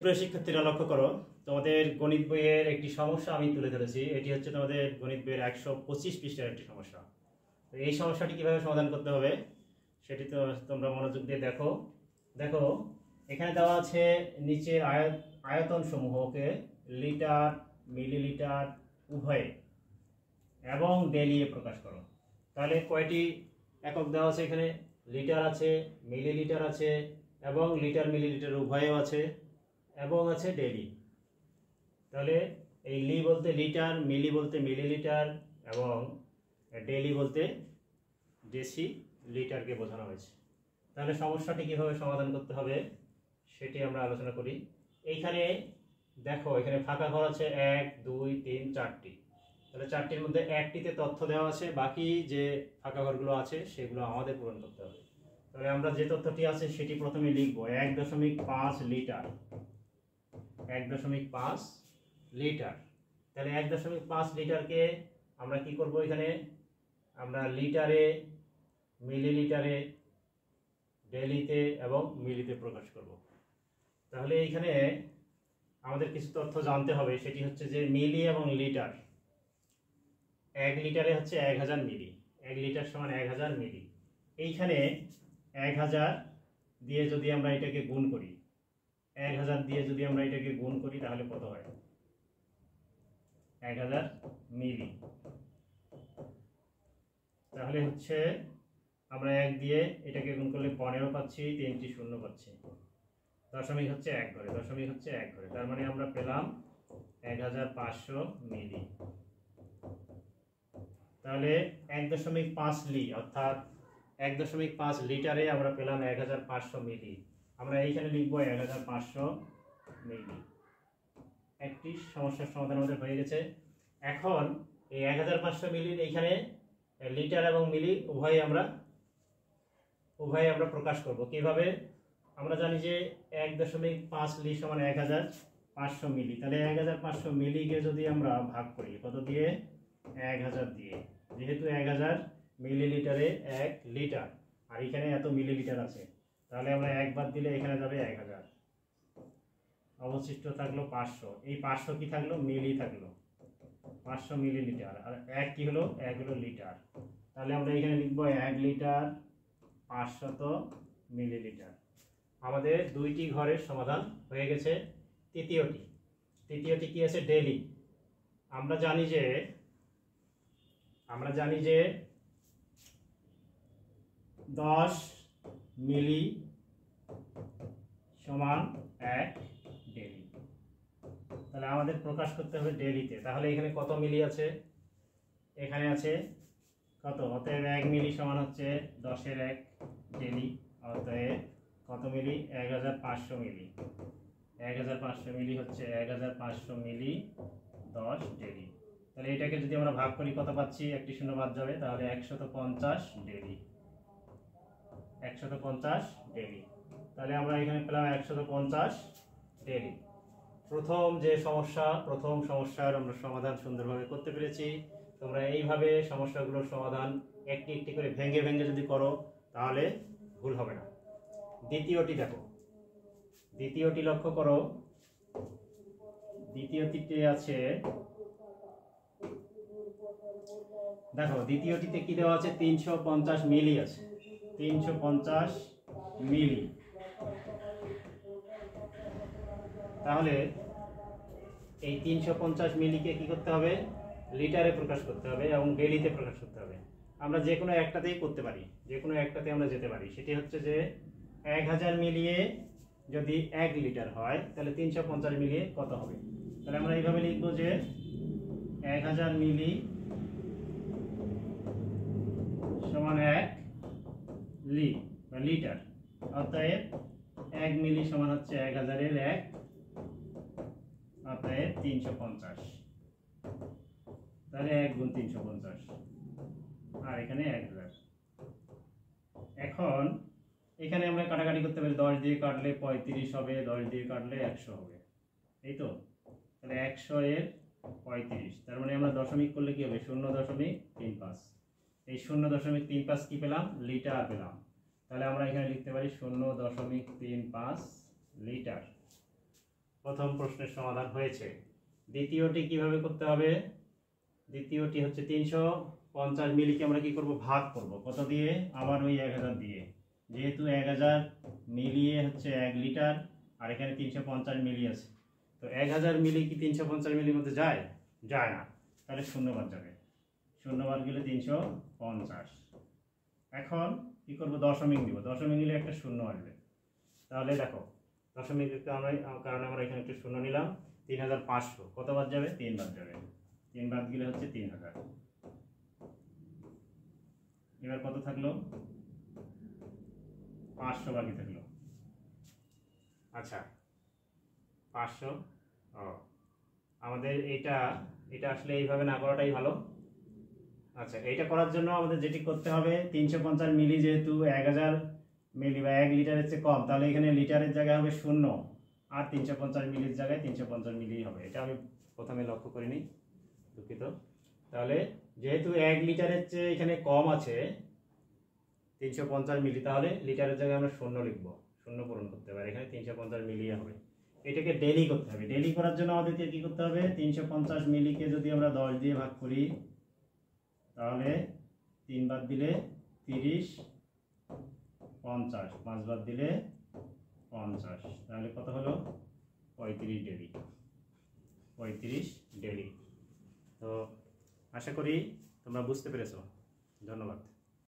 প্রিয় শিক্ষার্থীরা লক্ষ্য করো, তোমাদের গণিত বইয়ের একটি সমস্যা আমি তুলে ধরেছি। এটি হচ্ছে তোমাদের গণিত বইয়ের 125 পৃষ্ঠার একটি সমস্যা। তো এই সমস্যাটি কিভাবে সমাধান করতে হবে সেটি তো তোমরা মনোযোগ দিয়ে দেখো। দেখো এখানে দেওয়া আছে নিচে আয়তন সমূহকে লিটার, মিলিলিটার উভয়ে এবং ডেলিয়ে প্রকাশ করো। তাহলে কয়টি একক দেওয়া আছে? এখানে লিটার আছে, মিলিলিটার আছে এবং লিটার মিলিলিটার উভয়ও আছে এবং আছে ডেলি। তাহলে এই লি বলতে লিটার, মিলি বলতে মিলিলিটার এবং ডেলি বলতে ডেসি লিটারকে বোঝানো হয়েছে। তাহলে সমস্যাটি কিভাবে সমাধান করতে হবে সেটি আমরা আলোচনা করি। এইখানে দেখো, এখানে ফাঁকা ঘর আছে 1 2 3 4টি। তাহলে 4টির মধ্যে একটিতে তথ্য দেওয়া আছে, বাকি যে ফাঁকা ঘরগুলো আছে সেগুলো আমাদের পূরণ করতে হবে। তাহলে আমরা যে তথ্যটি আছে সেটি প্রথমে লিখবো 1.5 লিটার। 1.5 লিটার। তাহলে 1.5 লিটারকে আমরা কি করব? এখানে আমরা লিটারে, মিলিলিটারে, ডেলিতে এবং মিলিতে প্রকাশ করব। তাহলে এইখানে আমাদের কিছু তথ্য জানতে হবে, সেটি হচ্ছে যে মিলি এবং লিটার। 1 লিটারে হচ্ছে 1000 মিলি, 1 লিটার সমান 1000 মিলি। এইখানে 1000 দিয়ে যদি আমরা এটাকে গুণ করি, 1000 দিয়ে যদি আমরা এটাকে গুণ করি তাহলে কত হয়? 1000 মিলি। তাহলে হচ্ছে আমরা 1 দিয়ে এটাকে গুণ করলে 15 পাচ্ছি, 3টি শূন্য পাচ্ছি, দশমিক হচ্ছে 1 ঘরে, দশমিক হচ্ছে 1 ঘরে। তার মানে আমরা পেলাম 1500 মিলি। তাহলে 1.5 লি অর্থাৎ 1.5 লিটারে আমরা পেলাম 1500 মিলি। আমরা এইখানে লিখবো 1500 মিলি। একটি সমস্যার সমাধান আমাদের হয়ে গেছে। এখন এই 1500 মিলির এইখানে লিটার এবং মিলি উভয় আমরা প্রকাশ করব। কিভাবে? আমরা জানি যে 1.5 লি সমান 1500 মিলি। তাহলে 1500 মিলিকে যদি আমরা ভাগ করি কত দিয়ে? 1000 দিয়ে। যেহেতু 1000 মিলিলিটারে 1 লিটার আর এখানে এত মিলিলিটার আছে, তাহলে আমরা 1 বাদ দিলে এখানে যাবে 1000, অবশিষ্ট থাকলো 500। এই 500 কি থাকলো? মিলি থাকলো, 500 মিলিলিটার। আর 1 কি হলো? 1 হলো লিটার। তাহলে আমরা এখানে লিখবো 1 লিটার 500 মিলিলিটার। আমাদের দুইটি ঘরের সমাধান হয়ে গেছে। তৃতীয়টি কি আছে? ডেলি। আমরা জানি যে 10 মিলি সমান 1 ডেলি। তাহলে আমাদের প্রকাশ করতে হবে ডেলিতে। তাহলে এখানে কত মিলি আছে? এখানে আছে কত? অতএব 1 মিলি সমান হচ্ছে 10-এর 1 ডেলি। অতএব কত মিলি? 1500 মিলি। 1500 মিলি হচ্ছে 1500 মিলি 10 ডেলি। তাহলে এটাকে যদি আমরা ভাগ করি কত পাচ্ছি? একটি শূন্য বাদ যাবে, তাহলে 150 ডেলি। 150 ডেলি। তাহলে আমরা এখানে পেলাম 150 ডেলি। প্রথম সমস্যার আমরা সমাধান সুন্দরভাবে করতে পেরেছি। তোমরা এইভাবে সমস্যাগুলোর সমাধান একটি একটি করে ভেঙে ভেঙে যদি করো তাহলে ভুল হবে না। দ্বিতীয়টি দেখো, দ্বিতীয়টি লক্ষ্য করো। দ্বিতীয়টিতে আছে, দেখো দ্বিতীয়টিতে কি দেওয়া আছে? 350 মিলি আছে, 350 মিলি। তাহলে এই 350 মিলিকে কি করতে হবে? লিটারে প্রকাশ করতে হবে এবং ডেলিতে প্রকাশ করতে হবে। আমরা যে কোনো একটাতেই করতে পারি, যে কোনো একটাতে আমরা যেতে পারি। সেটি হচ্ছে যে 1000 মিলিয়ে যদি 1 লিটার হয় তাহলে 350 মিলিয়ে কত হবে? তাহলে আমরা এইভাবে লিখবো যে 1000 মিলি সমান 1 লি বা লিটার। অতএব 1 মিলি সমান হচ্ছে 1000-এর 1, অতএব 350। তাহলে 1 গুণ 350 আর এখানে 1000। এখন এখানে আমরা কাটাকাটি করতে পারি। 10 দিয়ে কাটলে 35 হবে, 10 দিয়ে কাটলে 100 হবে, এই তো। তাহলে 100-এর 35। তার মানে আমরা দশমিক করলে কি হবে? 0.35। এই 0.35 কি পেলাম? লিটার পেলাম। তাহলে আমরা এখানে লিখতে পারি 0.35 লিটার। প্রথম প্রশ্নের সমাধান হয়েছে। দ্বিতীয়টি কিভাবে করতে হবে? দ্বিতীয়টি হচ্ছে 350 মিলিকে আমরা কি করব, ভাগ করব কত দিয়ে? আবার ওই 1000 দিয়ে। যেহেতু 1000 মিলিয়ে হচ্ছে 1 লিটার, আর এখানে 350 মিলি আছে, তো 1000 মিলি কি 350 মিলির মধ্যে যায়? যায় না, তাহলে শূন্যবাদ যাবে। শূন্যবাদ গেলে 350। এখন কি করব, দশমিক দিব। দশমিক নিলে একটা শূন্য আসবে। তাহলে দেখো দশমিক আমরা, কারণ আমরা এখানে একটা শূন্য নিলাম, 3500 কত বাদ যাবে? 3 বাদ যাবে। 3 বাদ গেলে হচ্ছে 3000। এবার কত থাকলো? 500 বাকি থাকলো। আচ্ছা 500। ও, আমাদের এটা আসলে এইভাবে না করাটাই ভালো। আচ্ছা, এইটা করার জন্য আমাদের যেটি করতে হবে, 350 মিলি যেহেতু 1000 মিলি বা 1 লিটারের চেয়ে কম, তাহলে এখানে লিটারের জায়গায় হবে 0, আর 350 মিলির জায়গায় 350 মিলি হবে। এটা আমি প্রথমে লক্ষ্য করিনি, দুঃখিত। তাহলে যেহেতু 1 লিটারের চেয়ে এখানে কম আছে 350 মিলি, তাহলে লিটারের জায়গায় আমরা 0 লিখব, 0 পূরণ করতে পারি। এখানে 350 মিলি হবে। এটাকে ডেলি করতে হবে। ডেলি করার জন্য আমাদেরকে কি করতে হবে? 350 মিলিকে যদি আমরা 10 দিয়ে ভাগ করি, তাহলে 3 বাদ দিলে 30, 50, 5 বাদ দিলে 50, তাহলে কত হলো? 35 ডেলি। 35 ডেলি। তো আশা করি তোমরা বুঝতে পেরেছো। ধন্যবাদ।